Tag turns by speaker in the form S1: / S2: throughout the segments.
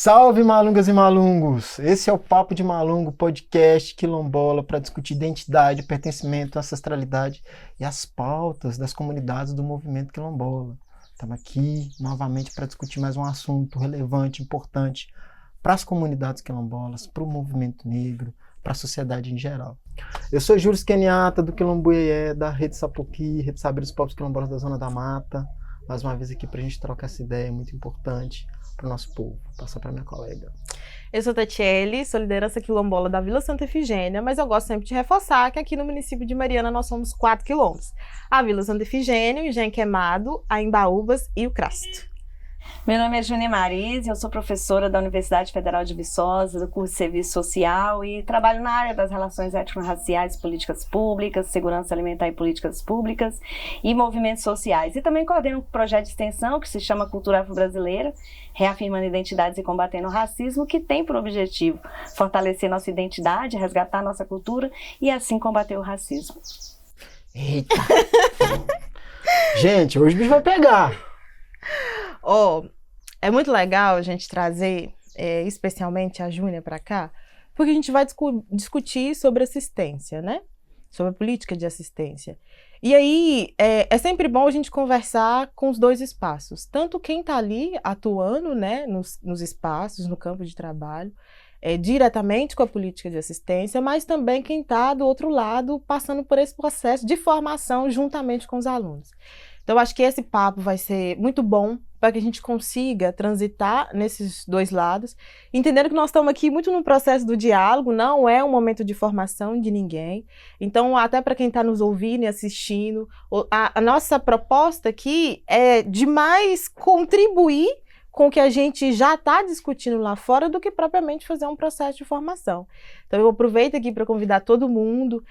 S1: Salve malungas e malungos! Esse é o Papo de Malungo, podcast quilombola para discutir identidade, pertencimento, ancestralidade e as pautas das comunidades do movimento quilombola. Estamos aqui novamente para discutir mais um assunto relevante, importante para as comunidades quilombolas, para o movimento negro, para a sociedade em geral. Eu sou Júlio Kenyatta, do Quilomboiê, da Rede Sapoqui, Rede Saber dos Povos Quilombolas da Zona da Mata. Mais uma vez aqui para a gente trocar essa ideia muito importante para o nosso povo. Passa para minha colega.
S2: Eu sou Tatiele, sou liderança quilombola da Vila Santa Efigênia, mas eu gosto sempre de reforçar que aqui no município de Mariana nós somos 4 quilombos. A Vila Santa Efigênia, o Engenho Queimado, a Embaúbas e o Crasto.
S3: Meu nome é Júnia Marise, eu sou professora da Universidade Federal de Viçosa, do curso de Serviço Social e trabalho na área das relações étnico-raciais, políticas públicas, segurança alimentar e políticas públicas e movimentos sociais. E também coordeno um projeto de extensão que se chama Cultura Afro-Brasileira, reafirmando identidades e combatendo o racismo, que tem por objetivo fortalecer nossa identidade, resgatar nossa cultura e assim combater o racismo.
S1: Eita! Gente, hoje o bicho vai pegar!
S2: É muito legal a gente trazer, especialmente a Júnia para cá, porque a gente vai discutir sobre assistência, né? Sobre a política de assistência. E aí, é sempre bom a gente conversar com os dois espaços. Tanto quem está ali atuando, né, nos espaços, no campo de trabalho, diretamente com a política de assistência, mas também quem está do outro lado, passando por esse processo de formação juntamente com os alunos. Então, acho que esse papo vai ser muito bom para que a gente consiga transitar nesses dois lados, entendendo que nós estamos aqui muito no processo do diálogo, não é um momento de formação de ninguém. Então, até para quem está nos ouvindo e assistindo, a nossa proposta aqui é de mais contribuir com o que a gente já está discutindo lá fora do que propriamente fazer um processo de formação. Então eu aproveito aqui para convidar todo mundo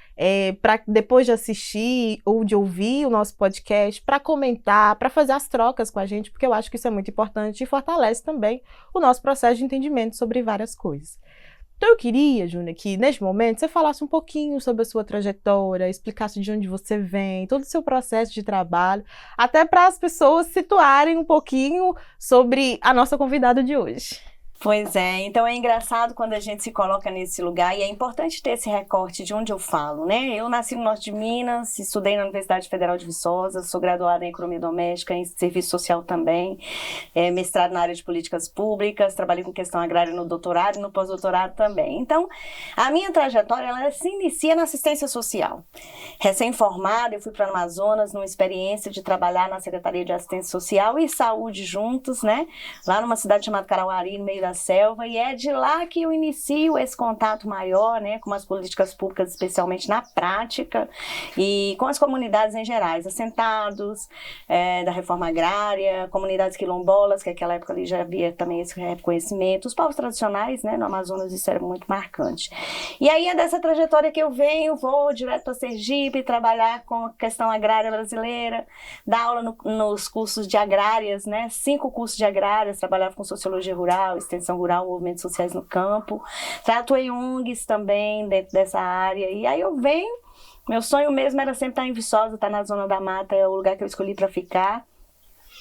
S2: para depois de assistir ou de ouvir o nosso podcast, para comentar, para fazer as trocas com a gente, porque eu acho que isso é muito importante e fortalece também o nosso processo de entendimento sobre várias coisas. Então eu queria, Júnia, que neste momento você falasse um pouquinho sobre a sua trajetória, explicasse de onde você vem, todo o seu processo de trabalho, até para as pessoas situarem um pouquinho sobre a nossa convidada de hoje.
S3: Pois é, então é engraçado quando a gente se coloca nesse lugar e é importante ter esse recorte de onde eu falo, né? Eu nasci no norte de Minas, estudei na Universidade Federal de Viçosa, sou graduada em Economia Doméstica, em Serviço Social também, mestrado na área de Políticas Públicas, trabalhei com questão agrária no doutorado e no pós-doutorado também. Então, a minha trajetória, ela se inicia na assistência social. Recém-formada, eu fui para o Amazonas numa experiência de trabalhar na Secretaria de Assistência Social e Saúde juntos, né? Lá numa cidade chamada Carauari, no meio da selva, e é de lá que eu inicio esse contato maior, né, com as políticas públicas, especialmente na prática, e com as comunidades em gerais, assentados, da reforma agrária, comunidades quilombolas, que naquela época ali já havia também esse reconhecimento, os povos tradicionais, né, no Amazonas isso era muito marcante. E aí é dessa trajetória que eu venho, vou direto para Sergipe, trabalhar com a questão agrária brasileira, dar aula nos cursos de agrárias, né, 5 cursos de agrárias, trabalhava com sociologia rural, extensão rural, movimentos sociais no campo, atuei em ONGs também dentro dessa área, e aí eu venho, meu sonho mesmo era sempre estar em Viçosa, estar na Zona da Mata, é o lugar que eu escolhi para ficar,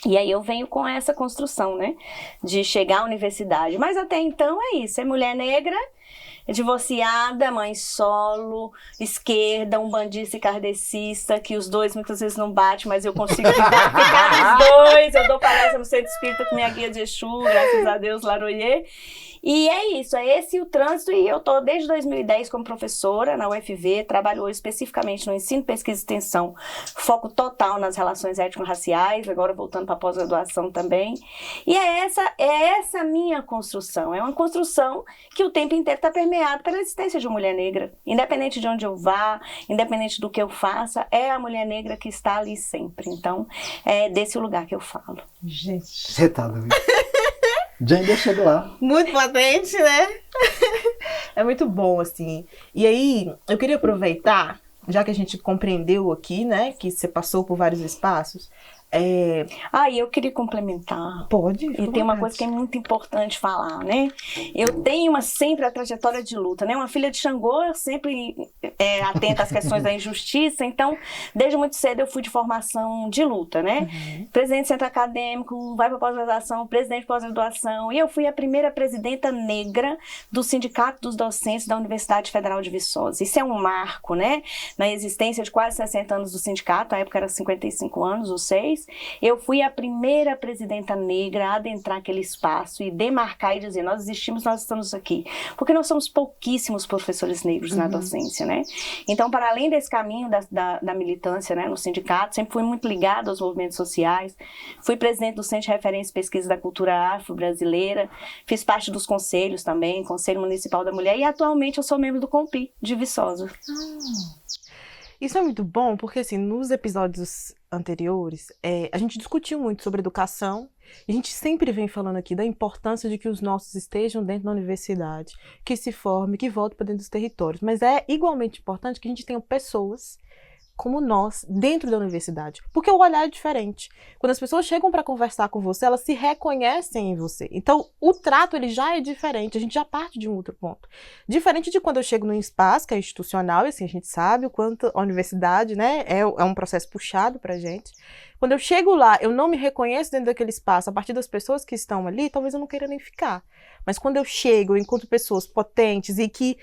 S3: e aí eu venho com essa construção, né, de chegar à universidade, mas até então é isso, é mulher negra, divorciada, mãe solo, esquerda, umbandista e kardecista, que os dois muitas vezes não batem, mas eu consigo ficar nos dois, eu dou palestra no Centro Espírita com minha guia de Exu, graças a Deus, Laroyer. E é isso, é esse o trânsito, e eu estou desde 2010 como professora na UFV, trabalho hoje especificamente no ensino, pesquisa e extensão, foco total nas relações étnico-raciais, agora voltando para a pós-graduação também, e é essa minha construção, é uma construção que o tempo inteiro está permeado pela existência de uma mulher negra, independente de onde eu vá, independente do que eu faça, é a mulher negra que está ali sempre, então é desse lugar que eu falo.
S2: Gente,
S1: Você tá doido? Já ainda chego lá.
S2: muito potente, né? É muito bom, assim. E aí, eu queria aproveitar, já que a gente compreendeu aqui, né, que você passou por vários espaços,
S3: E eu queria complementar.
S2: Pode.
S3: E tem uma coisa que é muito importante falar, né? Eu tenho sempre a trajetória de luta, né? Uma filha de Xangô, eu sempre atenta às questões da injustiça, então, desde muito cedo eu fui de formação de luta, né? Presidente do centro acadêmico, vai para pós-graduação, presidente de pós-graduação, e eu fui a primeira presidenta negra do Sindicato dos Docentes da Universidade Federal de Viçosa. Isso é um marco, né? Na existência de quase 60 anos do sindicato, na época era 55 anos ou 6, eu fui a primeira presidenta negra a adentrar aquele espaço e demarcar e dizer, nós existimos, nós estamos aqui. Porque nós somos pouquíssimos professores negros na docência, né? Então, para além desse caminho da militância, né, no sindicato, sempre fui muito ligada aos movimentos sociais, fui presidente do Centro de Referência e Pesquisa da Cultura Afro-Brasileira, fiz parte dos conselhos também, Conselho Municipal da Mulher, e atualmente eu sou membro do COMPI de Viçosa.
S2: Isso é muito bom, porque assim, nos episódios anteriores, a gente discutiu muito sobre educação, e a gente sempre vem falando aqui da importância de que os nossos estejam dentro da universidade, que se formem, que voltem para dentro dos territórios, mas é igualmente importante que a gente tenha pessoas como nós, dentro da universidade. Porque o olhar é diferente. Quando as pessoas chegam para conversar com você, elas se reconhecem em você. Então, o trato, ele já é diferente. A gente já parte de um outro ponto. Diferente de quando eu chego num espaço que é institucional, e assim, a gente sabe o quanto a universidade, né, é um processo puxado pra gente. Quando eu chego lá, eu não me reconheço dentro daquele espaço, a partir das pessoas que estão ali, talvez eu não queira nem ficar. Mas quando eu chego, eu encontro pessoas potentes e que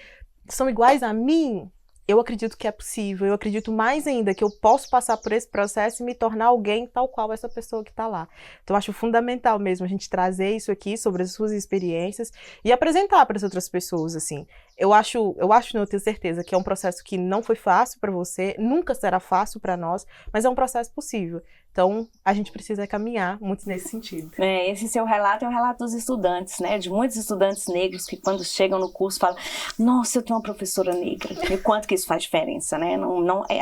S2: são iguais a mim, eu acredito que é possível, eu acredito mais ainda que eu posso passar por esse processo e me tornar alguém tal qual essa pessoa que está lá. Então, eu acho fundamental mesmo a gente trazer isso aqui sobre as suas experiências e apresentar para as outras pessoas, assim. Eu acho, não, eu tenho certeza que é um processo que não foi fácil para você, nunca será fácil para nós, mas é um processo possível. Então, a gente precisa caminhar muito nesse sentido.
S3: Esse seu relato é o relato dos estudantes, né? De muitos estudantes negros que quando chegam no curso falam, nossa, eu tenho uma professora negra. E o quanto que isso faz diferença, né?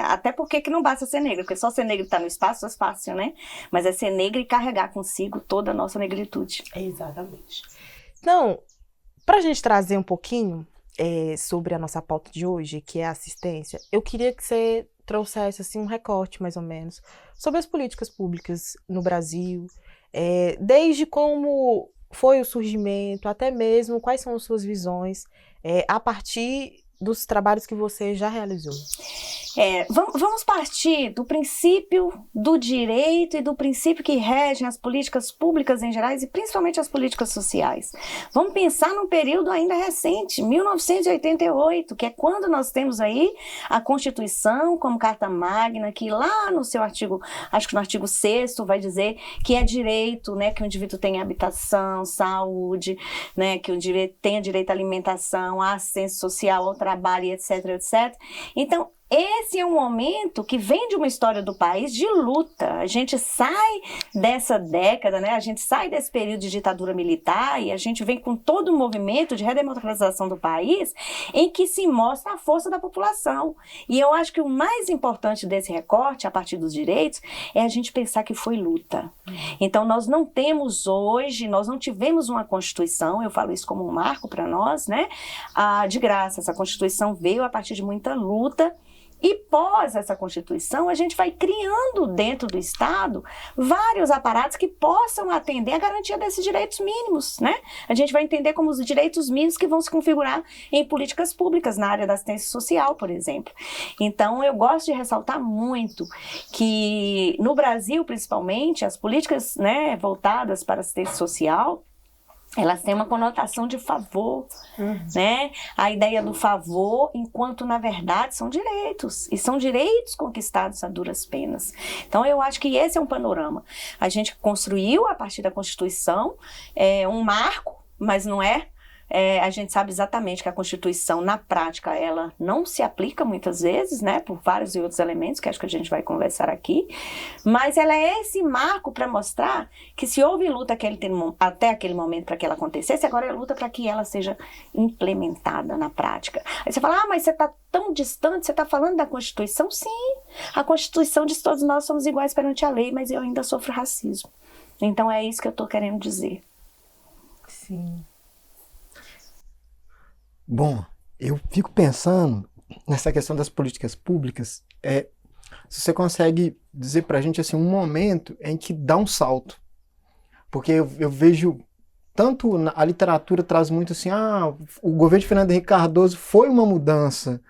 S3: Até porque que não basta ser negra, porque só ser negra e estar no espaço é fácil, né? Mas é ser negra e carregar consigo toda a nossa negritude.
S2: Exatamente. Então, para a gente trazer um pouquinho sobre a nossa pauta de hoje, que é a assistência, eu queria que você trouxesse assim, um recorte, mais ou menos, sobre as políticas públicas no Brasil, desde como foi o surgimento, até mesmo quais são as suas visões, a partir dos trabalhos que você já realizou.
S3: Vamos partir do princípio do direito e do princípio que regem as políticas públicas em geral e principalmente as políticas sociais. Vamos pensar num período ainda recente, 1988, que é quando nós temos aí a Constituição como Carta Magna, que lá no seu artigo, acho que no artigo 6º, vai dizer que é direito, né, que o indivíduo tenha habitação, saúde, né, que o indivíduo tenha direito à alimentação, à assistência social, ao trabalho, etc, etc. Então, esse é um momento que vem de uma história do país de luta. A gente sai dessa década, né? A gente sai desse período de ditadura militar e a gente vem com todo um movimento de redemocratização do país em que se mostra a força da população. E eu acho que o mais importante desse recorte, a partir dos direitos, é a gente pensar que foi luta. Então, nós não temos hoje, nós não tivemos uma Constituição, eu falo isso como um marco para nós, né? De graça, essa Constituição veio a partir de muita luta. E pós essa Constituição, a gente vai criando dentro do Estado vários aparatos que possam atender a garantia desses direitos mínimos, né? A gente vai entender como os direitos mínimos que vão se configurar em políticas públicas, na área da assistência social, por exemplo. Então, eu gosto de ressaltar muito que no Brasil, principalmente, as políticas, né, voltadas para a assistência social, elas têm uma conotação de favor, né? A ideia do favor, enquanto na verdade são direitos, e são direitos conquistados a duras penas. Então eu acho que esse é um panorama. A gente construiu a partir da Constituição um marco, mas não é. A gente sabe exatamente que a Constituição, na prática, ela não se aplica muitas vezes, né, por vários e outros elementos, que acho que a gente vai conversar aqui, mas ela é esse marco para mostrar que se houve luta até aquele momento para que ela acontecesse, agora é luta para que ela seja implementada na prática. Aí você fala, mas você está tão distante, você está falando da Constituição? Sim, a Constituição diz que todos nós somos iguais perante a lei, mas eu ainda sofro racismo. Então é isso que eu estou querendo dizer.
S2: Sim.
S1: Bom, eu fico pensando nessa questão das políticas públicas. Se você consegue dizer pra gente assim, um momento em que dá um salto. Porque eu vejo tanto a literatura traz muito assim, o governo de Fernando Henrique Cardoso foi uma mudança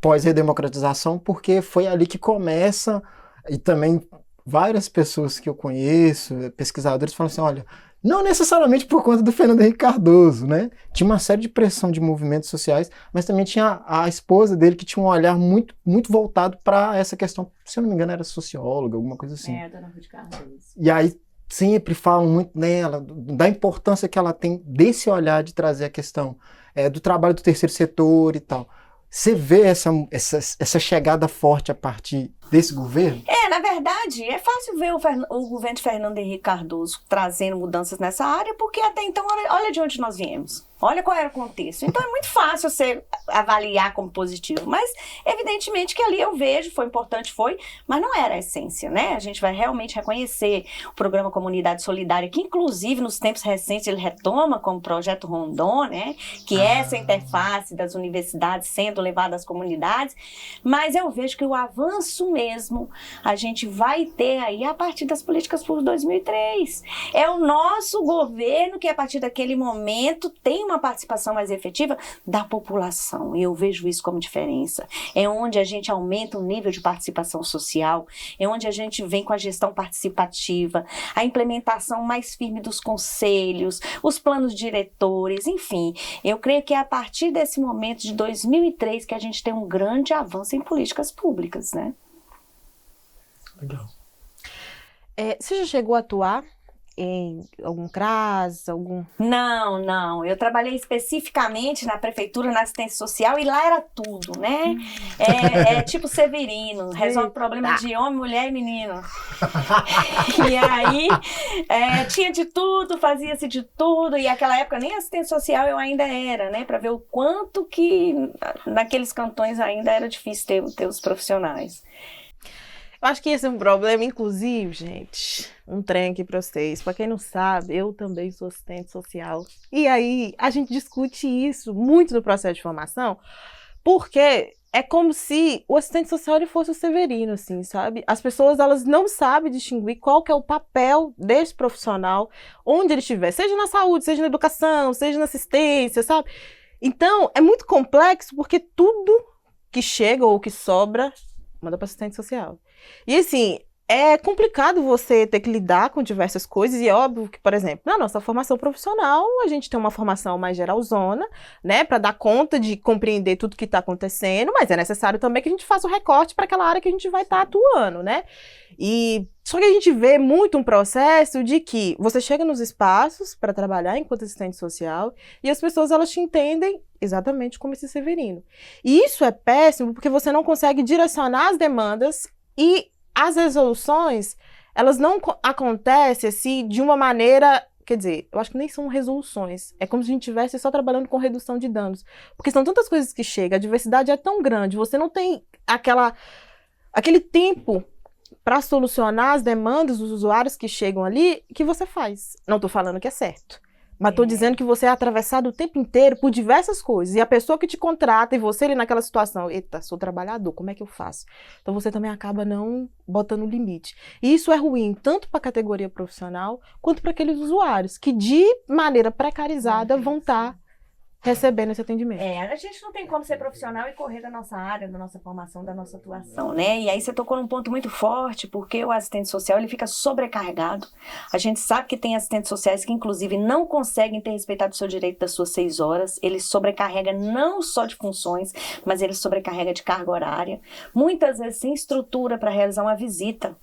S1: pós-redemocratização, porque foi ali que começa, e também várias pessoas que eu conheço, pesquisadores, falam assim, olha, não necessariamente por conta do Fernando Henrique Cardoso, né? Tinha uma série de pressão de movimentos sociais, mas também tinha a esposa dele que tinha um olhar muito, muito voltado para essa questão, se eu não me engano era socióloga, alguma coisa assim.
S3: É, Dona Ruth Cardoso.
S1: E aí sempre falam muito nela, da importância que ela tem desse olhar de trazer a questão do trabalho do terceiro setor e tal. Você vê essa chegada forte a partir desse governo?
S3: Na verdade, é fácil ver o governo de Fernando Henrique Cardoso trazendo mudanças nessa área, porque até então, olha de onde nós viemos. Olha qual era o contexto. Então é muito fácil você avaliar como positivo, mas evidentemente que ali eu vejo, foi importante, mas não era a essência, né? A gente vai realmente reconhecer o programa Comunidade Solidária, que inclusive nos tempos recentes ele retoma como projeto Rondon, né? Que é essa interface das universidades sendo levada às comunidades, mas eu vejo que o avanço mesmo a gente vai ter aí a partir das políticas públicas 2003. É o nosso governo que a partir daquele momento tem uma participação mais efetiva da população. Eu vejo isso como diferença. É onde a gente aumenta o nível de participação social, é onde a gente vem com a gestão participativa, a implementação mais firme dos conselhos, os planos diretores, enfim. Eu creio que é a partir desse momento de 2003 que a gente tem um grande avanço em políticas públicas, né?
S1: Legal.
S2: Você já chegou a atuar em algum CRAS, algum...
S3: Não. Eu trabalhei especificamente na prefeitura, na assistência social, e lá era tudo, né? Tipo Severino, resolve problema de homem, mulher e menino. E aí, tinha de tudo, fazia-se de tudo, e naquela época nem assistência social eu ainda era, né? Para ver o quanto que naqueles cantões ainda era difícil ter os profissionais.
S2: Eu acho que esse é um problema, inclusive, gente, um trem aqui para vocês. Para quem não sabe, eu também sou assistente social. E aí, a gente discute isso muito no processo de formação, porque é como se o assistente social ele fosse o Severino, assim, sabe? As pessoas, elas não sabem distinguir qual que é o papel desse profissional, onde ele estiver, seja na saúde, seja na educação, seja na assistência, sabe? Então, é muito complexo, porque tudo que chega ou que sobra, manda para assistente social. E assim, é complicado você ter que lidar com diversas coisas, e é óbvio que, por exemplo, na nossa formação profissional, a gente tem uma formação mais geralzona, né, para dar conta de compreender tudo que está acontecendo, mas é necessário também que a gente faça o recorte para aquela área que a gente vai estar atuando, né? E só que a gente vê muito um processo de que você chega nos espaços para trabalhar enquanto assistente social e as pessoas elas te entendem exatamente como esse Severino. E isso é péssimo porque você não consegue direcionar as demandas e as resoluções, elas não acontecem assim de uma maneira, quer dizer, eu acho que nem são resoluções. É como se a gente estivesse só trabalhando com redução de danos. Porque são tantas coisas que chegam, a diversidade é tão grande, você não tem aquele tempo para solucionar as demandas dos usuários que chegam ali, que você faz. Não estou falando que é certo. Mas estou dizendo que você é atravessado o tempo inteiro por diversas coisas. E a pessoa que te contrata e você ali naquela situação, eita, sou trabalhador, como é que eu faço? Então você também acaba não botando limite. E isso é ruim tanto para a categoria profissional quanto para aqueles usuários que de maneira precarizada vão estar recebendo esse atendimento.
S3: A gente não tem como ser profissional e correr da nossa área, da nossa formação, da nossa atuação, né? E aí você tocou num ponto muito forte, porque o assistente social, ele fica sobrecarregado. A gente sabe que tem assistentes sociais que, inclusive, não conseguem ter respeitado o seu direito das suas 6 horas. Ele sobrecarrega não só de funções, mas ele sobrecarrega de carga horária. Muitas vezes sem estrutura para realizar uma visita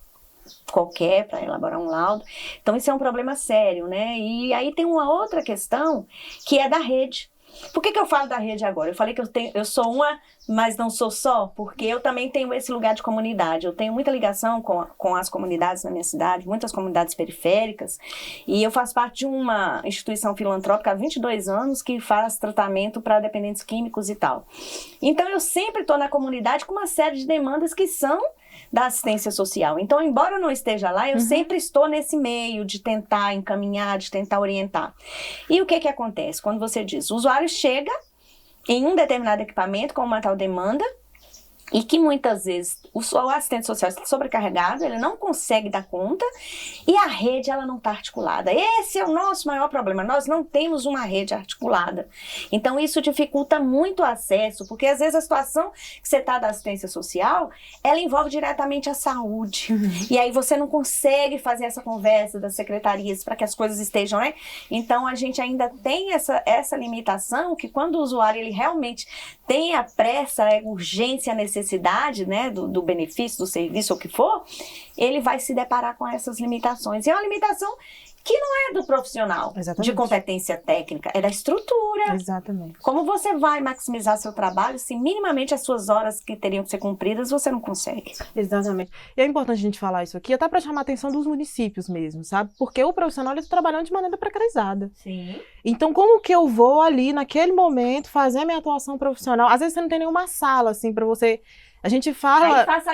S3: qualquer, para elaborar um laudo. Então, isso é um problema sério, né? E aí tem uma outra questão, que é da rede. Por que eu falo da rede agora? Eu falei que eu sou uma, mas não sou só, porque eu também tenho esse lugar de comunidade. Eu tenho muita ligação com as comunidades na minha cidade, muitas comunidades periféricas, e eu faço parte de uma instituição filantrópica há 22 anos que faz tratamento para dependentes químicos e tal. Então, eu sempre estou na comunidade com uma série de demandas que são da assistência social. Então, embora eu não esteja lá, eu sempre estou nesse meio de tentar encaminhar, de tentar orientar. E o que acontece? Quando você diz, o usuário chega em um determinado equipamento com uma tal demanda, E que muitas vezes o assistente social está sobrecarregado, ele não consegue dar conta e a rede ela não está articulada. Esse é o nosso maior problema, nós não temos uma rede articulada. Então isso dificulta muito o acesso, porque às vezes a situação que você está da assistência social, ela envolve diretamente a saúde. E aí você não consegue fazer essa conversa das secretarias para que as coisas estejam, né? Então a gente ainda tem essa limitação que quando o usuário ele realmente tem a pressa, a urgência, a necessidade, né, do benefício, do serviço, ou o que for, ele vai se deparar com essas limitações. E é uma limitação que não é do profissional, de competência técnica, é da estrutura.
S2: Exatamente.
S3: Como você vai maximizar seu trabalho se minimamente as suas horas que teriam que ser cumpridas você não consegue?
S2: Exatamente. E é importante a gente falar isso aqui, até para chamar a atenção dos municípios mesmo, sabe? Porque o profissional está trabalhando de maneira precarizada.
S3: Sim.
S2: Então, como que eu vou ali, naquele momento, fazer a minha atuação profissional? Às vezes você não tem nenhuma sala, assim, para você... A gente fala...
S3: Aí faça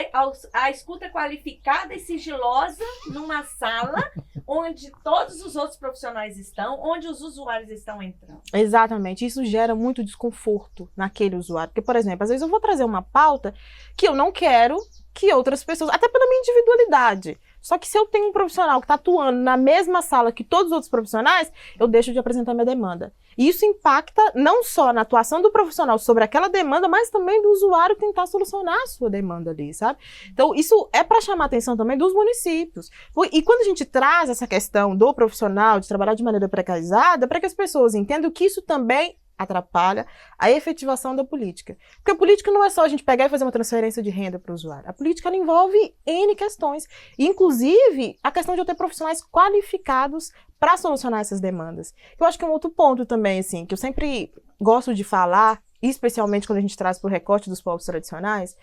S3: a escuta qualificada e sigilosa numa sala onde todos os outros profissionais estão, onde os usuários estão entrando.
S2: Exatamente. Isso gera muito desconforto naquele usuário. Porque, por exemplo, às vezes eu vou trazer uma pauta que eu não quero que outras pessoas... Até pela minha individualidade. Só que se eu tenho um profissional que está atuando na mesma sala que todos os outros profissionais, eu deixo de apresentar minha demanda. E isso impacta não só na atuação do profissional sobre aquela demanda, mas também do usuário tentar solucionar a sua demanda ali, sabe? Então, isso é para chamar a atenção também dos municípios. E quando a gente traz essa questão do profissional, de trabalhar de maneira precarizada, para que as pessoas entendam que isso também atrapalha a efetivação da política. Porque a política não é só a gente pegar e fazer uma transferência de renda para o usuário. A política ela envolve N questões. Inclusive, a questão de eu ter profissionais qualificados para solucionar essas demandas. Eu acho que é um outro ponto também, assim, que eu sempre gosto de falar, especialmente quando a gente traz para o recorte dos povos tradicionais,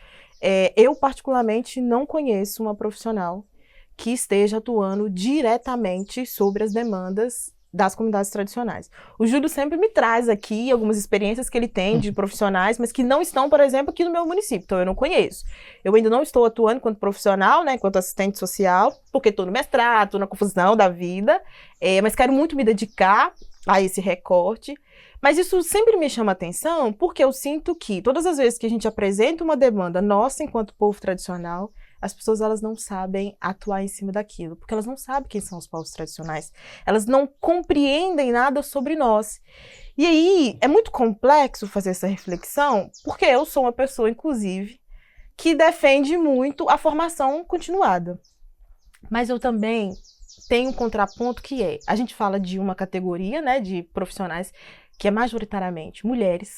S2: eu particularmente não conheço uma profissional que esteja atuando diretamente sobre as demandas das comunidades tradicionais. O Júlio sempre me traz aqui algumas experiências que ele tem de profissionais, mas que não estão, por exemplo, aqui no meu município, então eu não conheço. Eu ainda não estou atuando enquanto profissional, né, enquanto assistente social, porque estou no mestrado, estou na confusão da vida, mas quero muito me dedicar a esse recorte. Mas isso sempre me chama atenção, porque eu sinto que todas as vezes que a gente apresenta uma demanda nossa enquanto povo tradicional, as pessoas elas não sabem atuar em cima daquilo, porque elas não sabem quem são os povos tradicionais. Elas não compreendem nada sobre nós. E aí, é muito complexo fazer essa reflexão, porque eu sou uma pessoa, inclusive, que defende muito a formação continuada. Mas eu também tenho um contraponto que a gente fala de uma categoria, né, de profissionais que é majoritariamente mulheres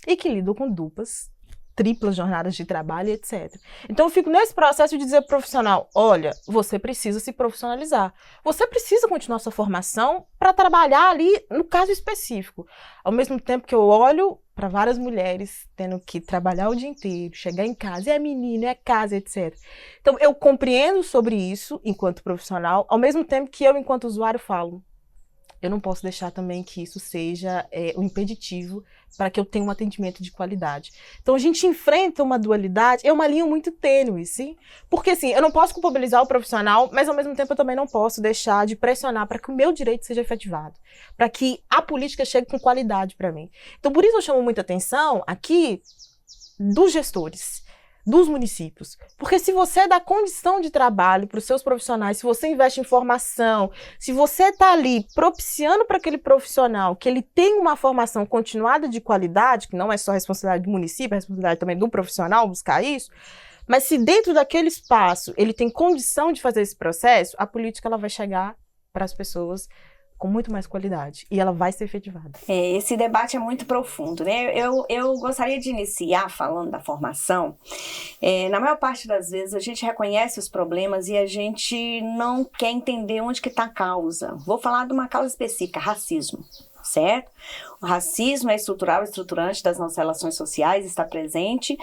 S2: e que lidam com duplas, triplas jornadas de trabalho, etc. Então eu fico nesse processo de dizer pro profissional, olha, você precisa se profissionalizar. Você precisa continuar sua formação para trabalhar ali no caso específico. Ao mesmo tempo que eu olho para várias mulheres tendo que trabalhar o dia inteiro, chegar em casa, é menina, é casa, etc. Então eu compreendo sobre isso enquanto profissional, ao mesmo tempo que eu, enquanto usuário, falo, eu não posso deixar também que isso seja um impeditivo para que eu tenha um atendimento de qualidade. Então, a gente enfrenta uma dualidade, é uma linha muito tênue, sim? Porque, assim, eu não posso culpabilizar o profissional, mas, ao mesmo tempo, eu também não posso deixar de pressionar para que o meu direito seja efetivado, para que a política chegue com qualidade para mim. Então, por isso eu chamo muita atenção aqui dos gestores, dos municípios. Porque se você dá condição de trabalho para os seus profissionais, se você investe em formação, se você está ali propiciando para aquele profissional que ele tenha uma formação continuada de qualidade, que não é só responsabilidade do município, é responsabilidade também do profissional buscar isso, mas se dentro daquele espaço ele tem condição de fazer esse processo, a política ela vai chegar para as pessoas com muito mais qualidade, e ela vai ser efetivada.
S3: Esse debate é muito profundo, né? Eu gostaria de iniciar falando da formação. Na maior parte das vezes, a gente reconhece os problemas e a gente não quer entender onde que está a causa. Vou falar de uma causa específica, racismo, certo? O racismo é estrutural, estruturante das nossas relações sociais, está presente,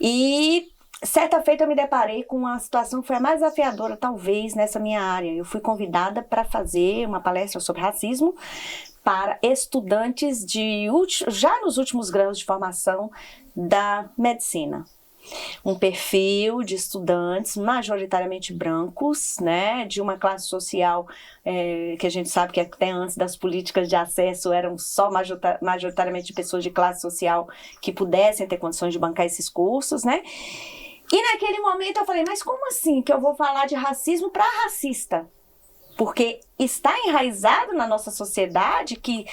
S3: e certa feita eu me deparei com uma situação que foi a mais desafiadora, talvez, nessa minha área. Eu fui convidada para fazer uma palestra sobre racismo para estudantes já nos últimos graus de formação da medicina. um perfil de estudantes majoritariamente brancos, né, de uma classe social que a gente sabe que até antes das políticas de acesso eram só majoritariamente pessoas de classe social que pudessem ter condições de bancar esses cursos, né? E naquele momento eu falei, mas como assim que eu vou falar de racismo para racista? Porque está enraizado na nossa sociedade que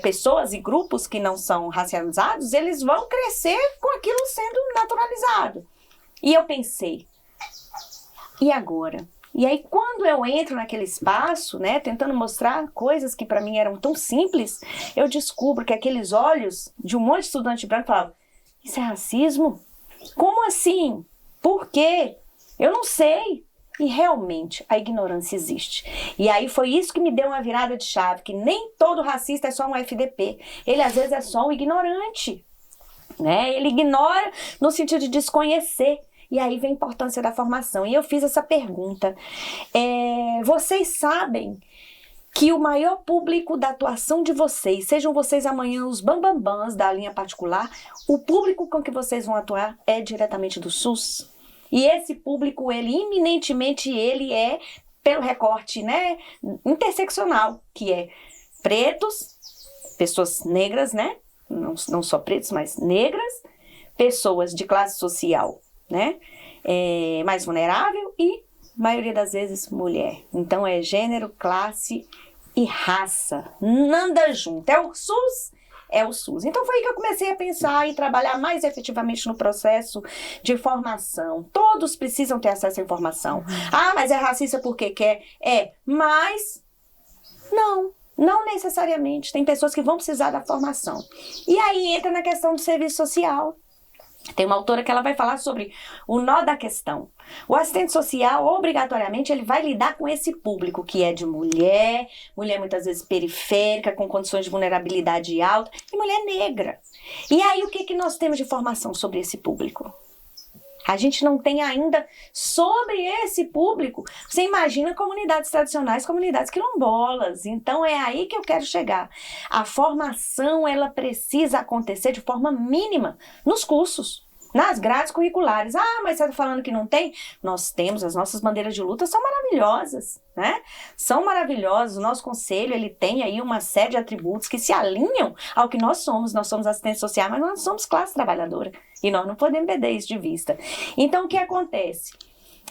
S3: pessoas e grupos que não são racializados, eles vão crescer com aquilo sendo naturalizado. E eu pensei, e agora? E aí quando eu entro naquele espaço, né, tentando mostrar coisas que para mim eram tão simples, eu descubro que aqueles olhos de um monte de estudante branco falavam, isso é racismo? Como assim? Por quê? Eu não sei. E realmente a ignorância existe. E aí foi isso que me deu uma virada de chave, que nem todo racista é só um FDP. Ele às vezes é só um ignorante, né? Ele ignora no sentido de desconhecer. E aí vem a importância da formação. E eu fiz essa pergunta. Vocês sabem que o maior público da atuação de vocês, sejam vocês amanhã os bambambãs da linha particular, o público com que vocês vão atuar é diretamente do SUS? E esse público, eminentemente, ele é pelo recorte, né, interseccional, que é pretos, pessoas negras, né, não só pretos, mas negras, pessoas de classe social, né, mais vulnerável e, maioria das vezes, mulher. Então, é gênero, classe e raça. Nada junto. É o SUS. Então foi aí que eu comecei a pensar e trabalhar mais efetivamente no processo de formação. Todos precisam ter acesso à informação. Ah, mas é racista porque quer? Mas não necessariamente. Tem pessoas que vão precisar da formação. E aí entra na questão do serviço social. Tem uma autora que ela vai falar sobre o nó da questão. O assistente social, obrigatoriamente, ele vai lidar com esse público que é de mulher muitas vezes periférica, com condições de vulnerabilidade alta, e mulher negra. E aí, o que nós temos de formação sobre esse público? A gente não tem ainda sobre esse público. Você imagina comunidades tradicionais, comunidades quilombolas. Então, é aí que eu quero chegar. A formação, ela precisa acontecer de forma mínima nos cursos, nas grades curriculares. Ah, mas você está falando que não tem? Nós temos, as nossas bandeiras de luta são maravilhosas, né? São maravilhosas. O nosso conselho, ele tem aí uma série de atributos que se alinham ao que nós somos. Nós somos assistentes sociais, mas nós somos classe trabalhadora. E nós não podemos perder isso de vista. Então, o que acontece?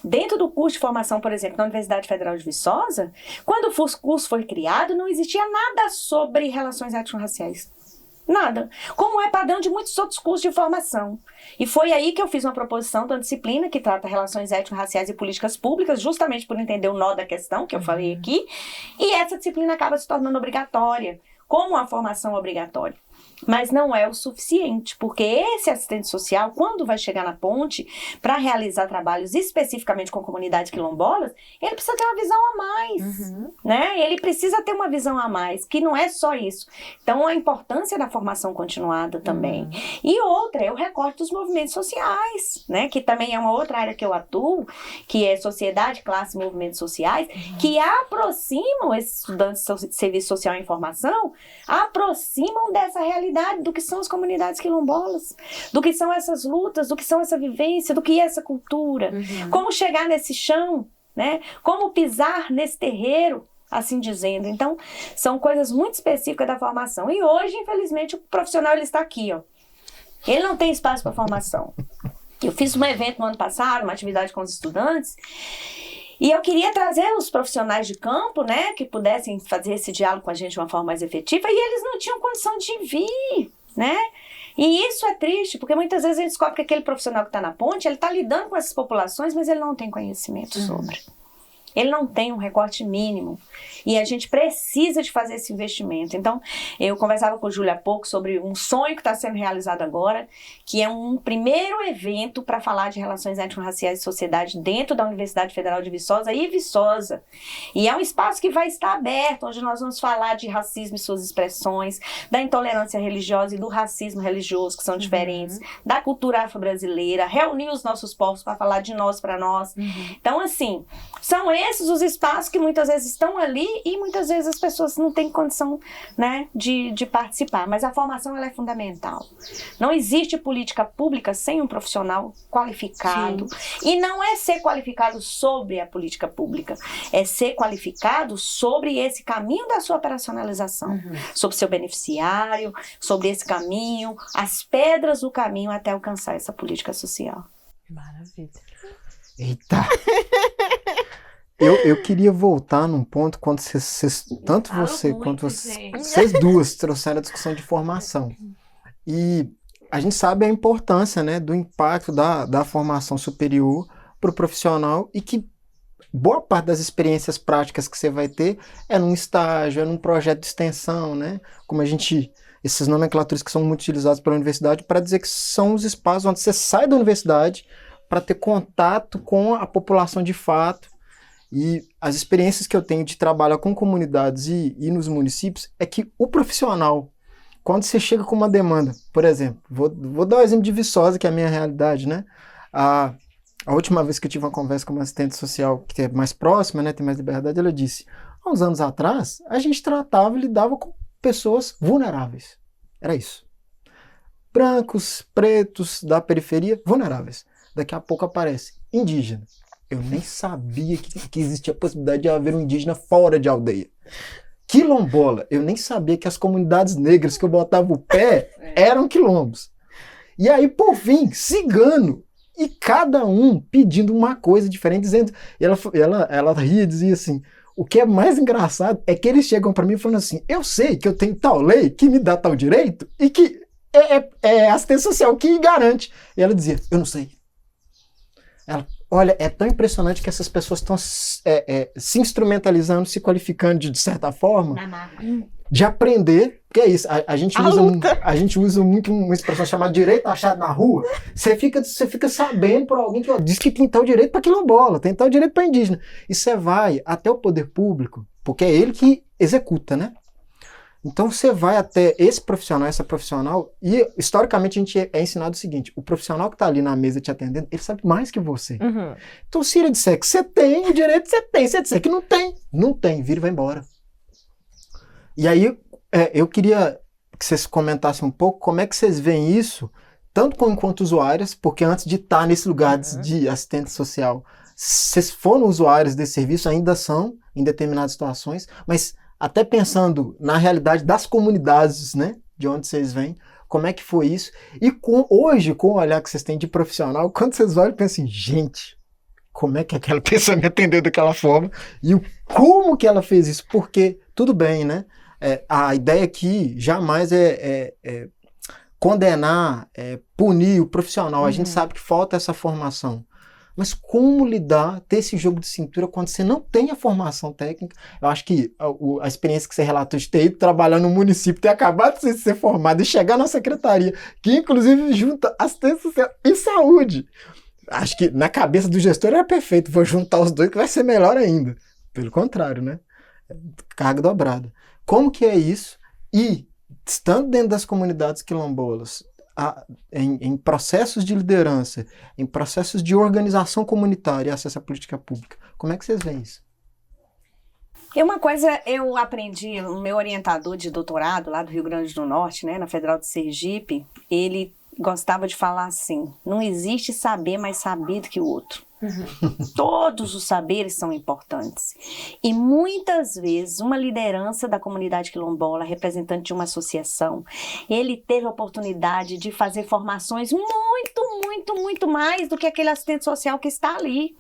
S3: Dentro do curso de formação, por exemplo, na Universidade Federal de Viçosa, quando o curso foi criado, não existia nada sobre relações étnico-raciais. Nada. Como é padrão de muitos outros cursos de formação. E foi aí que eu fiz uma proposição da disciplina que trata relações étnico-raciais e políticas públicas, justamente por entender o nó da questão que eu falei aqui. E essa disciplina acaba se tornando obrigatória, como uma formação obrigatória. Mas não é o suficiente, porque esse assistente social, quando vai chegar na ponte para realizar trabalhos especificamente com comunidades quilombolas, ele precisa ter uma visão a mais, né? Ele precisa ter uma visão a mais, que não é só isso. Então, a importância da formação continuada também. E outra é o recorte dos movimentos sociais, né? Que também é uma outra área que eu atuo, que é sociedade, classe e movimentos sociais, que aproximam esses estudantes de serviço social e informação, aproximam dessa realidade do que são as comunidades quilombolas, do que são essas lutas, do que são essa vivência, do que é essa cultura, como chegar nesse chão, né? Como pisar nesse terreiro, assim dizendo. Então, são coisas muito específicas da formação. E hoje, infelizmente, o profissional ele está aqui, ó. Ele não tem espaço para formação. Eu fiz um evento no ano passado, uma atividade com os estudantes, e eu queria trazer os profissionais de campo, né, que pudessem fazer esse diálogo com a gente de uma forma mais efetiva, e eles não tinham condição de vir, né? E isso é triste, porque muitas vezes a gente descobre que aquele profissional que está na ponte, ele está lidando com essas populações, mas ele não tem conhecimento sobre. Ele não tem um recorte mínimo. E a gente precisa de fazer esse investimento. Então, eu conversava com o Júlio há pouco sobre um sonho que está sendo realizado agora, que é um primeiro evento para falar de relações étnico-raciais e sociedade dentro da Universidade Federal de Viçosa e Viçosa. E é um espaço que vai estar aberto, onde nós vamos falar de racismo e suas expressões, da intolerância religiosa e do racismo religioso, que são diferentes, da cultura afro-brasileira, reunir os nossos povos para falar de nós para nós. Então, assim, são esses os espaços que muitas vezes estão ali e muitas vezes as pessoas não têm condição, né, de participar. Mas a formação ela é fundamental. Não existe política pública sem um profissional qualificado. Sim. E não é ser qualificado sobre a política pública, é ser qualificado sobre esse caminho da sua operacionalização, sobre seu beneficiário, sobre esse caminho, as pedras do caminho até alcançar essa política social.
S2: Maravilha.
S1: Eita! Eu queria voltar num ponto quando tanto você quanto vocês duas trouxeram a discussão de formação. E a gente sabe a importância, né, do impacto da formação superior para o profissional e que boa parte das experiências práticas que você vai ter é num estágio, é num projeto de extensão, né? Como essas nomenclaturas que são muito utilizadas pela universidade para dizer que são os espaços onde você sai da universidade para ter contato com a população de fato. E as experiências que eu tenho de trabalhar com comunidades e nos municípios é que o profissional, quando você chega com uma demanda, por exemplo, vou dar o exemplo de Viçosa, que é a minha realidade, né? A última vez que eu tive uma conversa com uma assistente social que é mais próxima, né, tem mais liberdade, ela disse, há uns anos atrás, a gente tratava e lidava com pessoas vulneráveis. Era isso. Brancos, pretos, da periferia, vulneráveis. Daqui a pouco aparece indígena. Eu nem sabia que existia a possibilidade de haver um indígena fora de aldeia. Quilombola. Eu nem sabia que as comunidades negras que eu botava o pé eram quilombos. E aí, por fim, cigano. E cada um pedindo uma coisa diferente, dizendo... Ela ria e dizia assim, o que é mais engraçado é que eles chegam para mim falando assim, eu sei que eu tenho tal lei que me dá tal direito e que é assistência social que garante. E ela dizia, eu não sei. Ela, olha, é tão impressionante que essas pessoas estão se instrumentalizando, se qualificando de certa forma, de aprender, porque é isso, a gente usa muito uma expressão chamada direito achado na rua, você fica sabendo por alguém que diz que tem tal direito para quilombola, tem tal direito para indígena, e você vai até o poder público, porque é ele que executa, né? Então você vai até esse profissional, essa profissional, e historicamente a gente é ensinado o seguinte, o profissional que está ali na mesa te atendendo, ele sabe mais que você. Então se ele disser que você tem o direito, você tem. Se ele disser que não tem, vira e vai embora. E aí eu queria que vocês comentassem um pouco como é que vocês veem isso, tanto enquanto usuárias, porque antes de estar nesse lugar de assistente social, vocês foram usuários desse serviço, ainda são, em determinadas situações, mas até pensando na realidade das comunidades, né, de onde vocês vêm, como é que foi isso? E hoje, com o olhar que vocês têm de profissional, quando vocês olham e pensam assim, gente, como é que aquela pessoa me atendeu daquela forma? E como que ela fez isso? Porque, tudo bem, né? A ideia aqui jamais é condenar, punir o profissional. A gente sabe que falta essa formação. Mas como lidar, ter esse jogo de cintura quando você não tem a formação técnica? Eu acho que a experiência que você relatou de ter ido trabalhar no município, ter acabado de ser formado e chegar na secretaria, que inclusive junta assistência social e saúde. Acho que na cabeça do gestor era perfeito, vou juntar os dois que vai ser melhor ainda. Pelo contrário, né? Carga dobrada. Como que é isso? E, estando dentro das comunidades quilombolas, em processos de liderança, em processos de organização comunitária e acesso à política pública, como é que vocês veem isso?
S3: Uma coisa eu aprendi, o meu orientador de doutorado lá do Rio Grande do Norte, né, na Federal de Sergipe, ele gostava de falar assim, não existe saber mais sabido que o outro. Todos os saberes são importantes. E muitas vezes uma liderança da comunidade quilombola, representante de uma associação, ele teve a oportunidade de fazer formações muito mais do que aquele assistente social que está ali.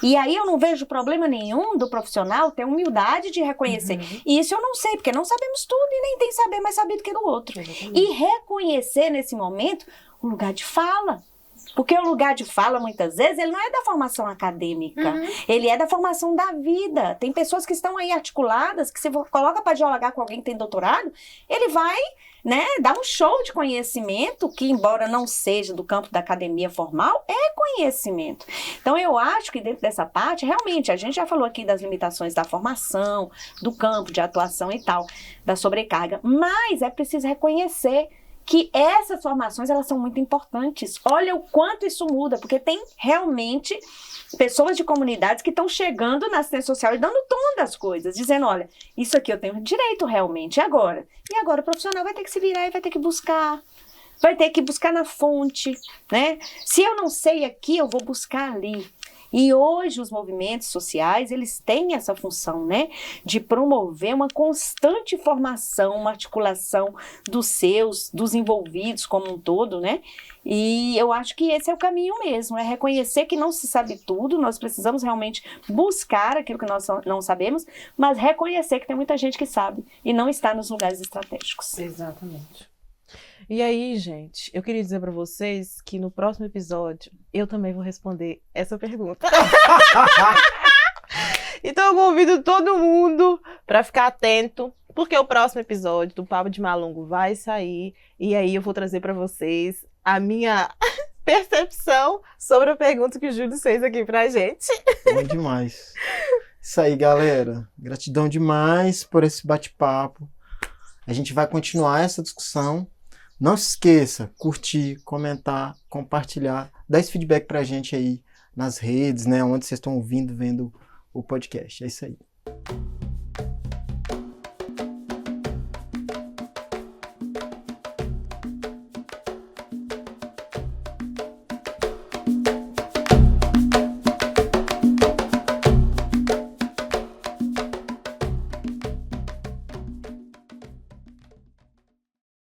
S3: E aí eu não vejo problema nenhum do profissional ter humildade de reconhecer. E isso eu não sei, porque não sabemos tudo e nem tem saber mais sabido que do outro. E reconhecer nesse momento o lugar de fala. Porque o lugar de fala, muitas vezes, ele não é da formação acadêmica, ele é da formação da vida. Tem pessoas que estão aí articuladas, que você coloca para dialogar com alguém que tem doutorado, ele vai, né, dar um show de conhecimento, que embora não seja do campo da academia formal, é conhecimento. Então eu acho que dentro dessa parte, realmente, a gente já falou aqui das limitações da formação, do campo de atuação e tal, da sobrecarga, mas é preciso reconhecer que essas formações, elas são muito importantes. Olha o quanto isso muda, porque tem realmente pessoas de comunidades que estão chegando na assistência social e dando tom das coisas, dizendo, olha, isso aqui eu tenho direito realmente, e agora? E agora o profissional vai ter que se virar e vai ter que buscar. Vai ter que buscar na fonte, né? Se eu não sei aqui, eu vou buscar ali. E hoje os movimentos sociais, eles têm essa função, né? De promover uma constante formação, uma articulação dos envolvidos como um todo, né? E eu acho que esse é o caminho mesmo, é reconhecer que não se sabe tudo, nós precisamos realmente buscar aquilo que nós não sabemos, mas reconhecer que tem muita gente que sabe e não está nos lugares estratégicos.
S2: Exatamente. E aí, gente, eu queria dizer para vocês que no próximo episódio eu também vou responder essa pergunta. Então eu convido todo mundo para ficar atento, porque o próximo episódio do Papo de Malungo vai sair e aí eu vou trazer para vocês a minha percepção sobre a pergunta que o Júlio fez aqui pra gente.
S1: Bom demais. Isso aí, galera. Gratidão demais por esse bate-papo. A gente vai continuar essa discussão. Não se esqueça, curtir, comentar, compartilhar, dar esse feedback pra gente aí nas redes, né? Onde vocês estão ouvindo, vendo o podcast. É isso aí.